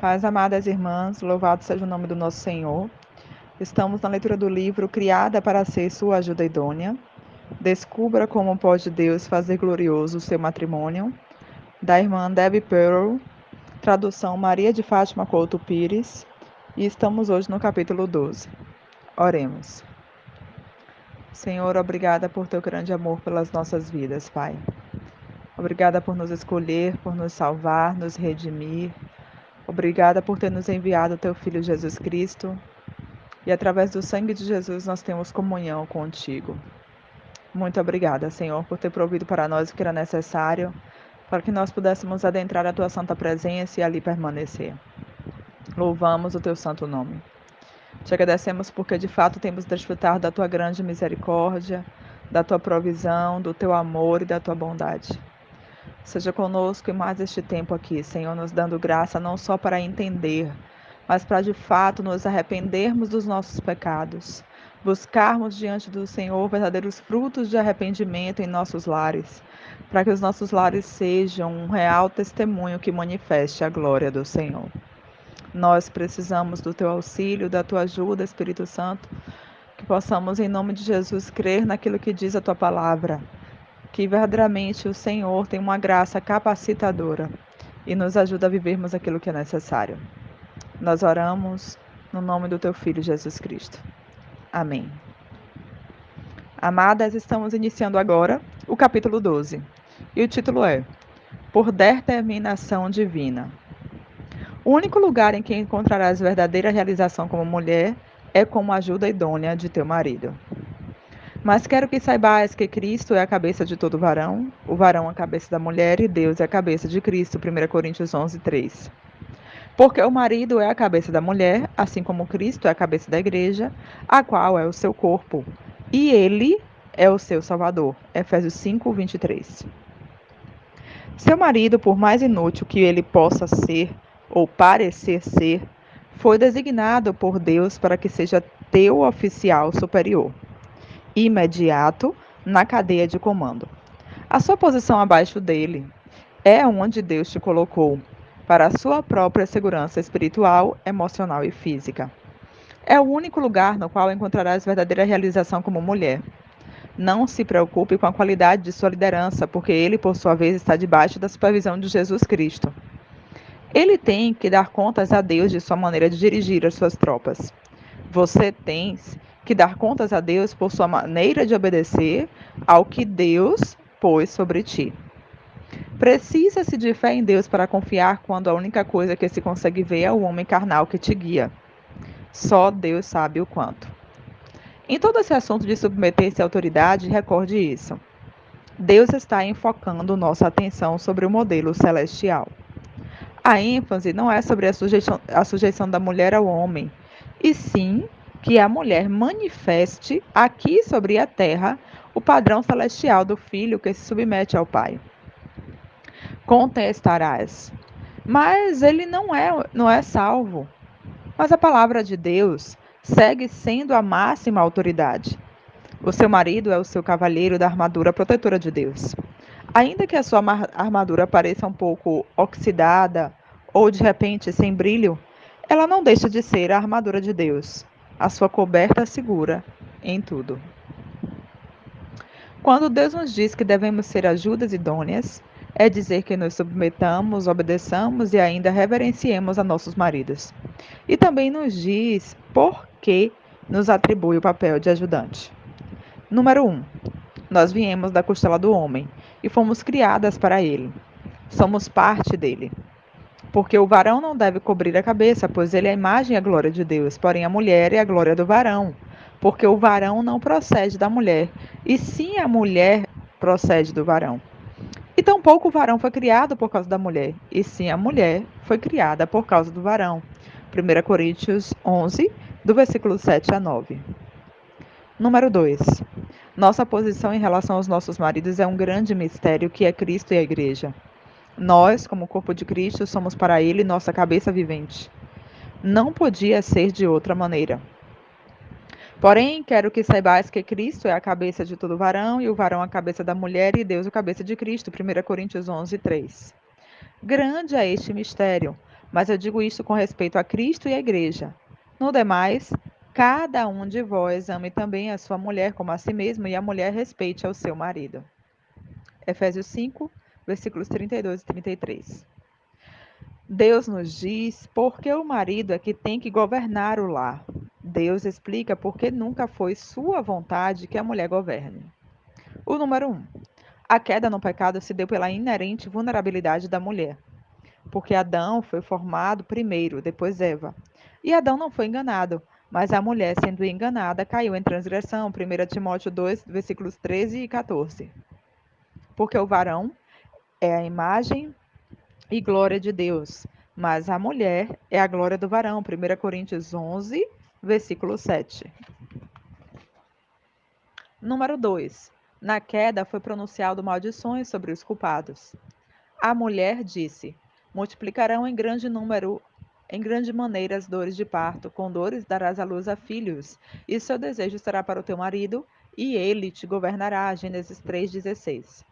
Paz, amadas irmãs, louvado seja o nome do nosso Senhor. Estamos na leitura do livro Criada para ser sua ajuda idônea. Descubra como pode Deus fazer glorioso o seu matrimônio, da irmã Debbie Pearl, tradução Maria de Fátima Couto Pires, e estamos hoje no capítulo 12. Oremos. Senhor, obrigada por teu grande amor pelas nossas vidas, Pai. Obrigada por nos escolher, por nos salvar, nos redimir. Obrigada por ter nos enviado o teu Filho Jesus Cristo. E através do sangue de Jesus nós temos comunhão contigo. Muito obrigada, Senhor, por ter provido para nós o que era necessário, para que nós pudéssemos adentrar a tua santa presença e ali permanecer. Louvamos o teu santo nome. Te agradecemos porque de fato temos desfrutado da tua grande misericórdia, da tua provisão, do teu amor e da tua bondade. Seja conosco em mais este tempo aqui, Senhor, nos dando graça não só para entender, mas para de fato nos arrependermos dos nossos pecados, buscarmos diante do Senhor verdadeiros frutos de arrependimento em nossos lares, para que os nossos lares sejam um real testemunho que manifeste a glória do Senhor. Nós precisamos do teu auxílio, da tua ajuda, Espírito Santo, que possamos, em nome de Jesus, crer naquilo que diz a tua palavra, que verdadeiramente o Senhor tem uma graça capacitadora e nos ajuda a vivermos aquilo que é necessário. Nós oramos no nome do teu Filho Jesus Cristo. Amém. Amadas, estamos iniciando agora o capítulo 12. E o título é Por Determinação Divina. O único lugar em que encontrarás verdadeira realização como mulher é como ajuda idônea de teu marido. Mas quero que saibais que Cristo é a cabeça de todo varão, o varão a cabeça da mulher e Deus é a cabeça de Cristo. 1 Coríntios 11, 3. Porque o marido é a cabeça da mulher, assim como Cristo é a cabeça da igreja, a qual é o seu corpo, e ele é o seu Salvador. Efésios 5, 23. Seu marido, por mais inútil que ele possa ser ou parecer ser, foi designado por Deus para que seja teu oficial superior, imediato na cadeia de comando. A sua posição abaixo dele é onde Deus te colocou, para a sua própria segurança espiritual, emocional e física. É o único lugar no qual encontrarás verdadeira realização como mulher. Não se preocupe com a qualidade de sua liderança, porque ele, por sua vez, está debaixo da supervisão de Jesus Cristo. Ele tem que dar contas a Deus de sua maneira de dirigir as suas tropas. Você tem que dar contas a Deus por sua maneira de obedecer ao que Deus pôs sobre ti. Precisa-se de fé em Deus para confiar quando a única coisa que se consegue ver é o homem carnal que te guia. Só Deus sabe o quanto. Em todo esse assunto de submeter-se à autoridade, recorde isso. Deus está enfocando nossa atenção sobre o modelo celestial. A ênfase não é sobre a sujeição da mulher ao homem, e sim que a mulher manifeste aqui sobre a terra o padrão celestial do filho que se submete ao pai. Contestarás, mas ele não é salvo. Mas a palavra de Deus segue sendo a máxima autoridade. O seu marido é o seu cavalheiro da armadura protetora de Deus. Ainda que a sua armadura pareça um pouco oxidada ou de repente sem brilho, ela não deixa de ser a armadura de Deus, a sua coberta segura em tudo. Quando Deus nos diz que devemos ser ajudas idôneas, é dizer que nos submetamos, obedeçamos e ainda reverenciemos a nossos maridos. E também nos diz por que nos atribui o papel de ajudante. Número 1. Nós viemos da costela do homem e fomos criadas para ele. Somos parte dele. Porque o varão não deve cobrir a cabeça, pois ele é a imagem e a glória de Deus, porém a mulher é a glória do varão. Porque o varão não procede da mulher, e sim a mulher procede do varão. E tampouco o varão foi criado por causa da mulher, e sim a mulher foi criada por causa do varão. 1 Coríntios 11, do versículo 7 a 9. Número 2. Nossa posição em relação aos nossos maridos é um grande mistério que é Cristo e a Igreja. Nós, como corpo de Cristo, somos para ele nossa cabeça vivente. Não podia ser de outra maneira. Porém, quero que saibais que Cristo é a cabeça de todo varão, e o varão a cabeça da mulher, e Deus a cabeça de Cristo. 1 Coríntios 11, 3. Grande é este mistério. Mas eu digo isto com respeito a Cristo e à Igreja. No demais, cada um de vós ame também a sua mulher como a si mesmo, e a mulher respeite ao seu marido. Efésios 5, versículos 32 e 33. Deus nos diz porque o marido é que tem que governar o lar. Deus explica porque nunca foi sua vontade que a mulher governe. O número 1. A queda no pecado se deu pela inerente vulnerabilidade da mulher, porque Adão foi formado primeiro, depois Eva. E Adão não foi enganado, mas a mulher, sendo enganada, caiu em transgressão. 1 Timóteo 2, versículos 13 e 14. Porque o varão é a imagem e glória de Deus, mas a mulher é a glória do varão. 1 Coríntios 11, versículo 7. Número 2. Na queda foi pronunciado maldições sobre os culpados. A mulher disse: multiplicarão em grande número, em grande maneira as dores de parto, com dores darás à luz a filhos, e seu desejo será para o teu marido, e ele te governará. Gênesis 3,16.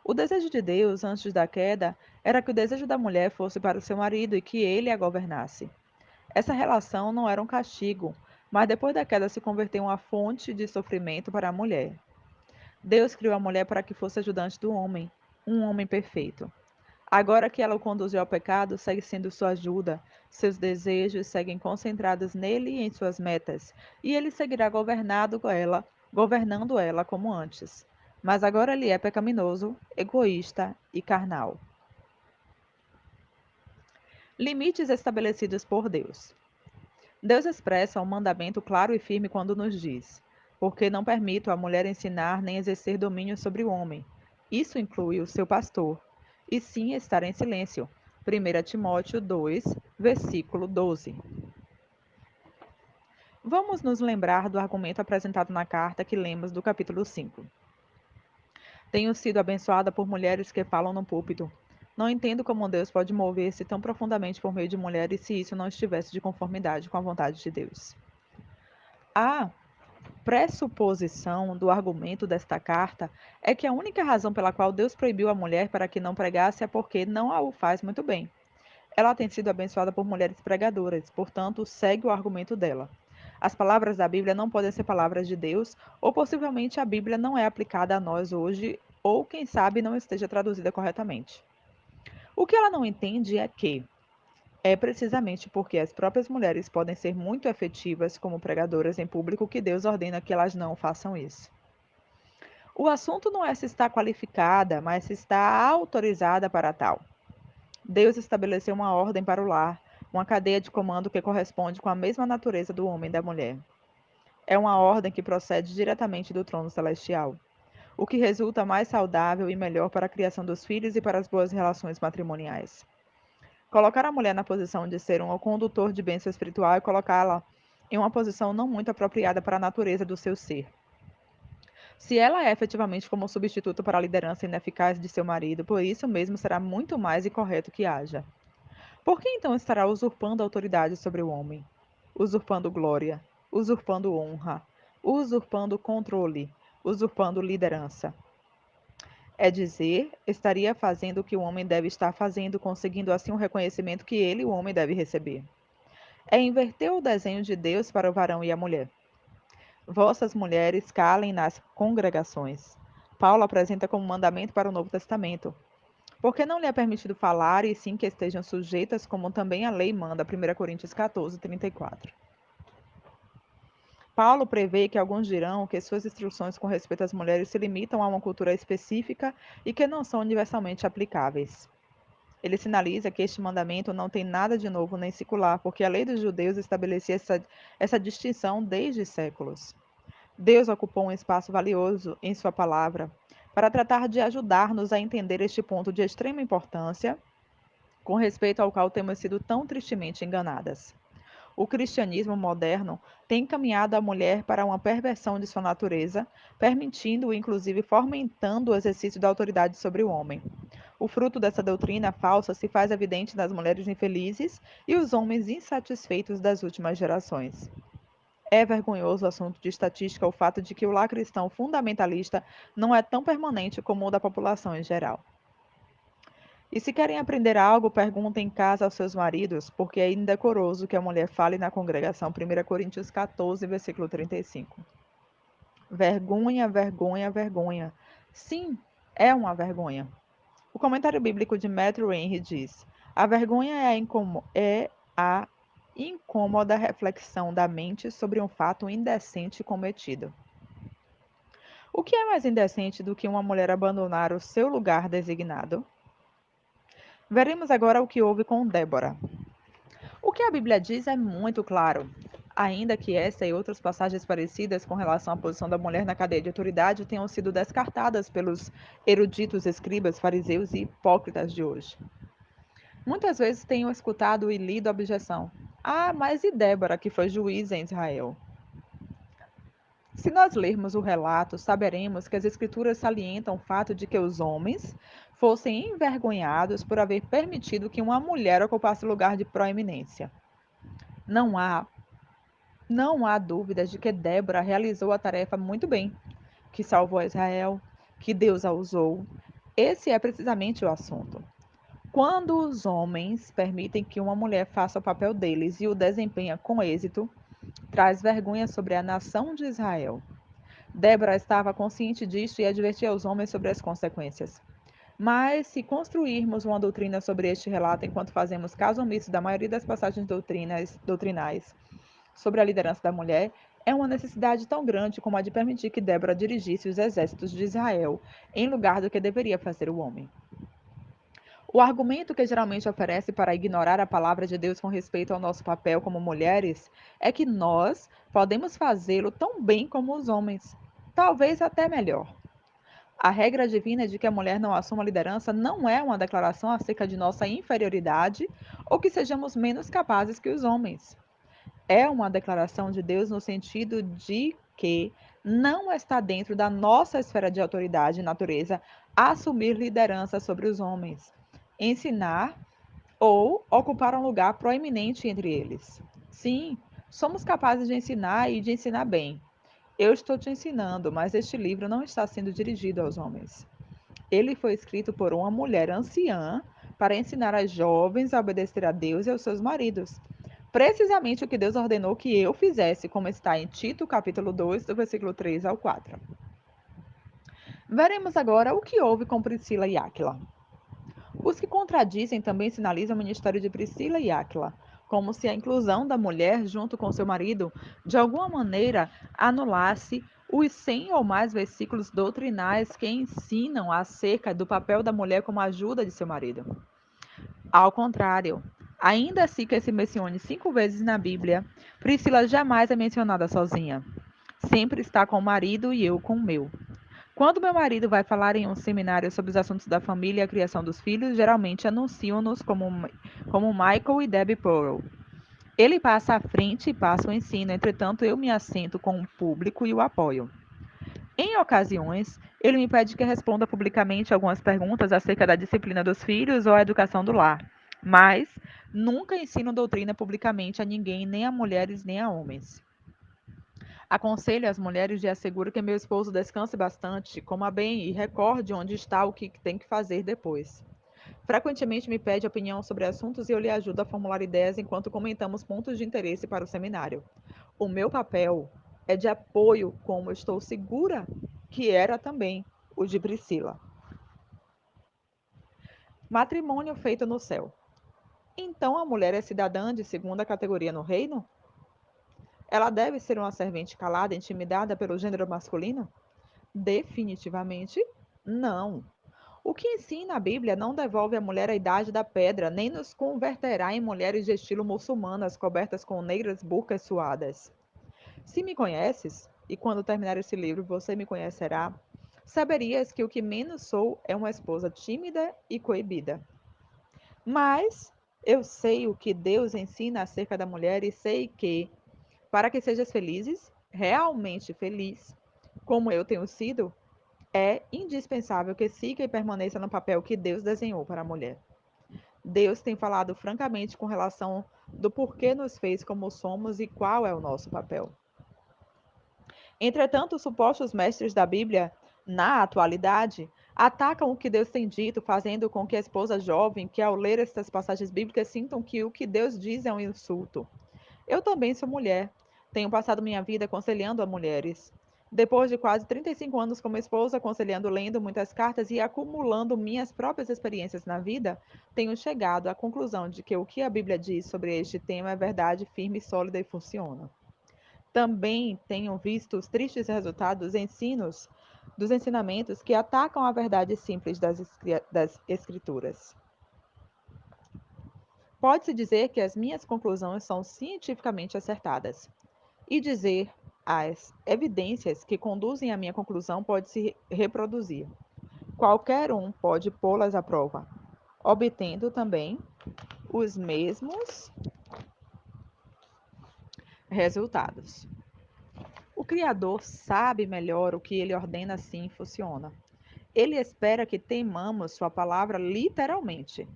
O desejo de Deus, antes da queda, era que o desejo da mulher fosse para o seu marido e que ele a governasse. Essa relação não era um castigo, mas depois da queda se converteu em uma fonte de sofrimento para a mulher. Deus criou a mulher para que fosse ajudante do homem, um homem perfeito. Agora que ela o conduziu ao pecado, segue sendo sua ajuda, seus desejos seguem concentrados nele e em suas metas, e ele seguirá governando ela como antes. Mas agora ele é pecaminoso, egoísta e carnal. Limites estabelecidos por Deus. Deus expressa um mandamento claro e firme quando nos diz: porque não permito à mulher ensinar nem exercer domínio sobre o homem. Isso inclui o seu pastor, e sim estar em silêncio. 1 Timóteo 2, versículo 12. Vamos nos lembrar do argumento apresentado na carta que lemos do capítulo 5. Tenho sido abençoada por mulheres que falam no púlpito. Não entendo como Deus pode mover-se tão profundamente por meio de mulheres se isso não estivesse de conformidade com a vontade de Deus. A pressuposição do argumento desta carta é que a única razão pela qual Deus proibiu a mulher para que não pregasse é porque não a o faz muito bem. Ela tem sido abençoada por mulheres pregadoras, portanto, segue o argumento dela. As palavras da Bíblia não podem ser palavras de Deus, ou possivelmente a Bíblia não é aplicada a nós hoje, ou quem sabe não esteja traduzida corretamente. O que ela não entende é que é precisamente porque as próprias mulheres podem ser muito efetivas como pregadoras em público que Deus ordena que elas não façam isso. O assunto não é se está qualificada, mas se está autorizada para tal. Deus estabeleceu uma ordem para o lar, uma cadeia de comando que corresponde com a mesma natureza do homem e da mulher. É uma ordem que procede diretamente do trono celestial, o que resulta mais saudável e melhor para a criação dos filhos e para as boas relações matrimoniais. Colocar a mulher na posição de ser um condutor de bênção espiritual é colocá-la em uma posição não muito apropriada para a natureza do seu ser. Se ela é efetivamente como substituto para a liderança ineficaz de seu marido, por isso mesmo será muito mais incorreto que haja. Por que então estará usurpando autoridade sobre o homem? Usurpando glória, usurpando honra, usurpando controle, usurpando liderança. É dizer, estaria fazendo o que o homem deve estar fazendo, conseguindo assim um reconhecimento que ele, o homem, deve receber. É inverter o desenho de Deus para o varão e a mulher. Vossas mulheres calem nas congregações. Paulo apresenta como mandamento para o Novo Testamento. Porque não lhe é permitido falar, e sim que estejam sujeitas, como também a lei manda, 1 Coríntios 14, 34. Paulo prevê que alguns dirão que suas instruções com respeito às mulheres se limitam a uma cultura específica e que não são universalmente aplicáveis. Ele sinaliza que este mandamento não tem nada de novo nem secular, porque a lei dos judeus estabelecia essa distinção desde séculos. Deus ocupou um espaço valioso em sua palavra para tratar de ajudar-nos a entender este ponto de extrema importância, com respeito ao qual temos sido tão tristemente enganadas. O cristianismo moderno tem encaminhado a mulher para uma perversão de sua natureza, permitindo, inclusive fomentando o exercício da autoridade sobre o homem. O fruto dessa doutrina falsa se faz evidente nas mulheres infelizes e os homens insatisfeitos das últimas gerações. É vergonhoso o assunto de estatística o fato de que o lar cristão fundamentalista não é tão permanente como o da população em geral. E se querem aprender algo, perguntem em casa aos seus maridos, porque é indecoroso que a mulher fale na congregação. 1 Coríntios 14, versículo 35. Vergonha, vergonha, vergonha. Sim, é uma vergonha. O comentário bíblico de Matthew Henry diz: a vergonha é a incômoda reflexão da mente sobre um fato indecente cometido. O que é mais indecente do que uma mulher abandonar o seu lugar designado? Veremos agora o que houve com Débora. O que a Bíblia diz é muito claro. Ainda que essa e outras passagens parecidas com relação à posição da mulher na cadeia de autoridade tenham sido descartadas pelos eruditos escribas, fariseus e hipócritas de hoje. Muitas vezes tenho escutado e lido a objeção: ah, mas e Débora, que foi juíza em Israel? Se nós lermos o relato, saberemos que as Escrituras salientam o fato de que os homens fossem envergonhados por haver permitido que uma mulher ocupasse lugar de proeminência. Não há, não há dúvidas de que Débora realizou a tarefa muito bem, que salvou Israel, que Deus a usou. Esse é precisamente o assunto. Quando os homens permitem que uma mulher faça o papel deles e o desempenha com êxito, traz vergonha sobre a nação de Israel. Débora estava consciente disto e advertia os homens sobre as consequências. Mas, se construirmos uma doutrina sobre este relato enquanto fazemos caso omisso da maioria das passagens doutrinais sobre a liderança da mulher, é uma necessidade tão grande como a de permitir que Débora dirigisse os exércitos de Israel, em lugar do que deveria fazer o homem. O argumento que geralmente oferece para ignorar a palavra de Deus com respeito ao nosso papel como mulheres é que nós podemos fazê-lo tão bem como os homens, talvez até melhor. A regra divina de que a mulher não assuma a liderança não é uma declaração acerca de nossa inferioridade ou que sejamos menos capazes que os homens. É uma declaração de Deus no sentido de que não está dentro da nossa esfera de autoridade e natureza assumir liderança sobre os homens, ensinar ou ocupar um lugar proeminente entre eles. Sim, somos capazes de ensinar e de ensinar bem. Eu estou te ensinando, mas este livro não está sendo dirigido aos homens. Ele foi escrito por uma mulher anciã para ensinar as jovens a obedecer a Deus e aos seus maridos. Precisamente o que Deus ordenou que eu fizesse, como está em Tito, capítulo 2, do versículo 3 ao 4. Veremos agora o que houve com Priscila e Áquila. Os que contradizem também sinalizam o ministério de Priscila e Áquila, como se a inclusão da mulher junto com seu marido, de alguma maneira, anulasse os 100 ou mais versículos doutrinais que ensinam acerca do papel da mulher como ajuda de seu marido. Ao contrário, ainda assim que se mencione 5 vezes na Bíblia, Priscila jamais é mencionada sozinha. Sempre está com o marido e eu com o meu. Quando meu marido vai falar em um seminário sobre os assuntos da família e a criação dos filhos, geralmente anunciam-nos como Michael e Debbie Pearl. Ele passa à frente e passa o ensino, entretanto eu me assento com o público e o apoio. Em ocasiões, ele me pede que responda publicamente algumas perguntas acerca da disciplina dos filhos ou a educação do lar, mas nunca ensino doutrina publicamente a ninguém, nem a mulheres nem a homens. Aconselho as mulheres e asseguro que meu esposo descanse bastante, coma bem e recorde onde está o que tem que fazer depois. Frequentemente me pede opinião sobre assuntos e eu lhe ajudo a formular ideias enquanto comentamos pontos de interesse para o seminário. O meu papel é de apoio, como estou segura que era também o de Priscila. Matrimônio feito no céu. Então a mulher é cidadã de segunda categoria no reino? Ela deve ser uma servente calada, intimidada pelo gênero masculino? Definitivamente não. O que ensina a Bíblia não devolve a mulher a idade da pedra, nem nos converterá em mulheres de estilo muçulmanas cobertas com negras burcas suadas. Se me conheces, e quando terminar esse livro você me conhecerá, saberias que o que menos sou é uma esposa tímida e coibida. Mas eu sei o que Deus ensina acerca da mulher e sei que, para que sejas felizes, realmente feliz, como eu tenho sido, é indispensável que siga e permaneça no papel que Deus desenhou para a mulher. Deus tem falado francamente com relação do porquê nos fez como somos e qual é o nosso papel. Entretanto, os supostos mestres da Bíblia, na atualidade, Atacam o que Deus tem dito, fazendo com que a esposa jovem, que ao ler estas passagens bíblicas, sintam que o que Deus diz é um insulto. Eu também sou mulher. Tenho passado minha vida aconselhando a mulheres. Depois de quase 35 anos como esposa, aconselhando, lendo muitas cartas e acumulando minhas próprias experiências na vida, tenho chegado à conclusão de que o que a Bíblia diz sobre este tema é verdade firme, sólida e funciona. Também tenho visto os tristes resultados dos ensinamentos que atacam a verdade simples das Escrituras. Pode-se dizer que as minhas conclusões são cientificamente acertadas, e dizer as evidências que conduzem à minha conclusão pode se reproduzir. Qualquer um pode pô-las à prova, obtendo também os mesmos resultados. O Criador sabe melhor o que ele ordena assim funciona. Ele espera que temamos sua palavra literalmente.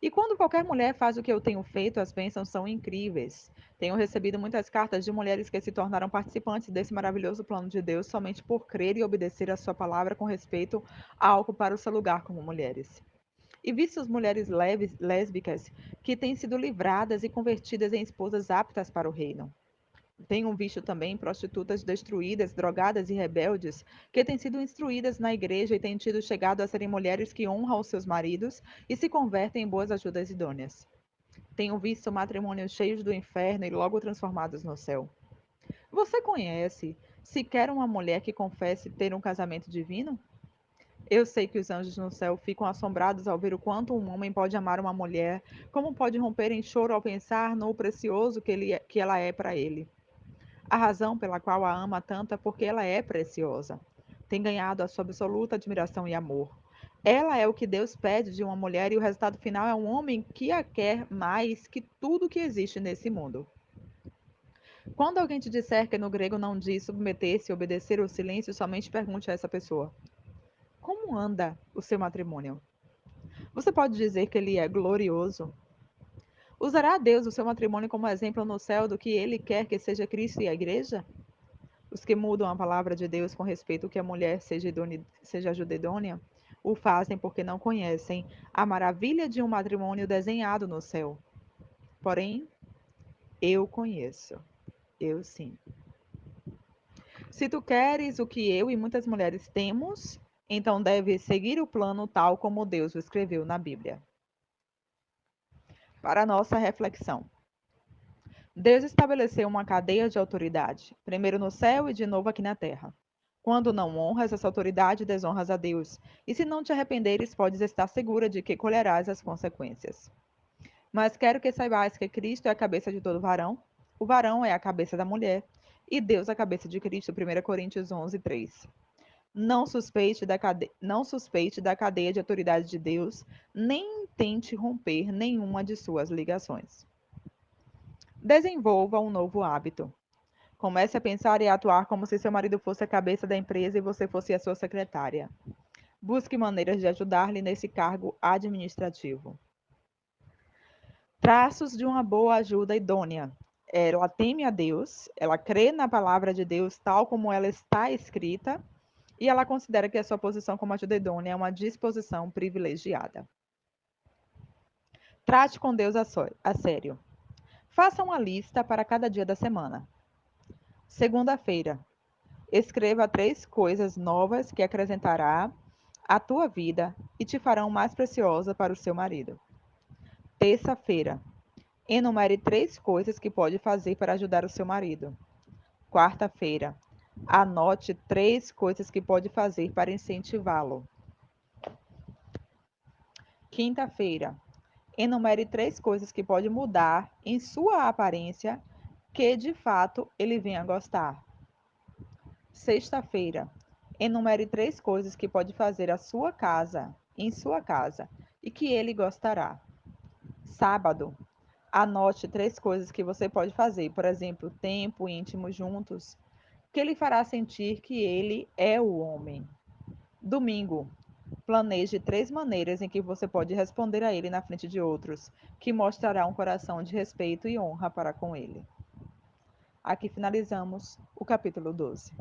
E quando qualquer mulher faz o que eu tenho feito, as bênçãos são incríveis. Tenho recebido muitas cartas de mulheres que se tornaram participantes desse maravilhoso plano de Deus somente por crer e obedecer a sua palavra com respeito a ocupar o seu lugar como mulheres. E visto as mulheres lésbicas que têm sido livradas e convertidas em esposas aptas para o reino. Tenho visto também prostitutas destruídas, drogadas e rebeldes, que têm sido instruídas na igreja e têm tido chegado a serem mulheres que honram os seus maridos e se convertem em boas ajudas idôneas. Tenho visto matrimônios cheios do inferno e logo transformados no céu. Você conhece sequer uma mulher que confesse ter um casamento divino? Eu sei que os anjos no céu ficam assombrados ao ver o quanto um homem pode amar uma mulher, como pode romper em choro ao pensar no precioso que ela é para ele. A razão pela qual a ama tanto é porque ela é preciosa. Tem ganhado a sua absoluta admiração e amor. Ela é o que Deus pede de uma mulher e o resultado final é um homem que a quer mais que tudo que existe nesse mundo. Quando alguém te disser que no grego não diz submeter-se, obedecer ou silêncio, somente pergunte a essa pessoa: como anda o seu matrimônio? Você pode dizer que ele é glorioso? Usará Deus o seu matrimônio como exemplo no céu do que ele quer que seja Cristo e a igreja? Os que mudam a palavra de Deus com respeito ao que a mulher seja judedônia, o fazem porque não conhecem a maravilha de um matrimônio desenhado no céu. Porém, eu conheço. Eu sim. Se tu queres o que eu e muitas mulheres temos, então deves seguir o plano tal como Deus o escreveu na Bíblia. Para a nossa reflexão. Deus estabeleceu uma cadeia de autoridade, primeiro no céu e de novo aqui na terra. Quando não honras essa autoridade, desonras a Deus. E se não te arrependeres, podes estar segura de que colherás as consequências. Mas quero que saibais que Cristo é a cabeça de todo varão, o varão é a cabeça da mulher, e Deus a cabeça de Cristo, 1 Coríntios 11, 3. Não suspeite da cadeia de autoridade de Deus, nem tente romper nenhuma de suas ligações. Desenvolva um novo hábito. Comece a pensar e a atuar como se seu marido fosse a cabeça da empresa e você fosse a sua secretária. Busque maneiras de ajudar-lhe nesse cargo administrativo. Traços de uma boa ajuda idônea. Ela teme a Deus, ela crê na palavra de Deus tal como ela está escrita, e ela considera que a sua posição como ajuda idônea é uma disposição privilegiada. Trate com Deus a sério. Faça uma lista para cada dia da semana. Segunda-feira, escreva 3 coisas novas que acrescentará à tua vida e te farão mais preciosa para o seu marido. Terça-feira, enumere 3 coisas que pode fazer para ajudar o seu marido. Quarta-feira, anote 3 coisas que pode fazer para incentivá-lo. Quinta-feira, enumere 3 coisas que pode mudar em sua aparência que de fato ele venha a gostar. Sexta-feira, enumere 3 coisas que pode fazer em sua casa, e que ele gostará. Sábado, anote 3 coisas que você pode fazer, por exemplo, tempo íntimo juntos, que ele fará sentir que ele é o homem. Domingo, planeje 3 maneiras em que você pode responder a ele na frente de outros, que mostrará um coração de respeito e honra para com ele. Aqui finalizamos o capítulo 12.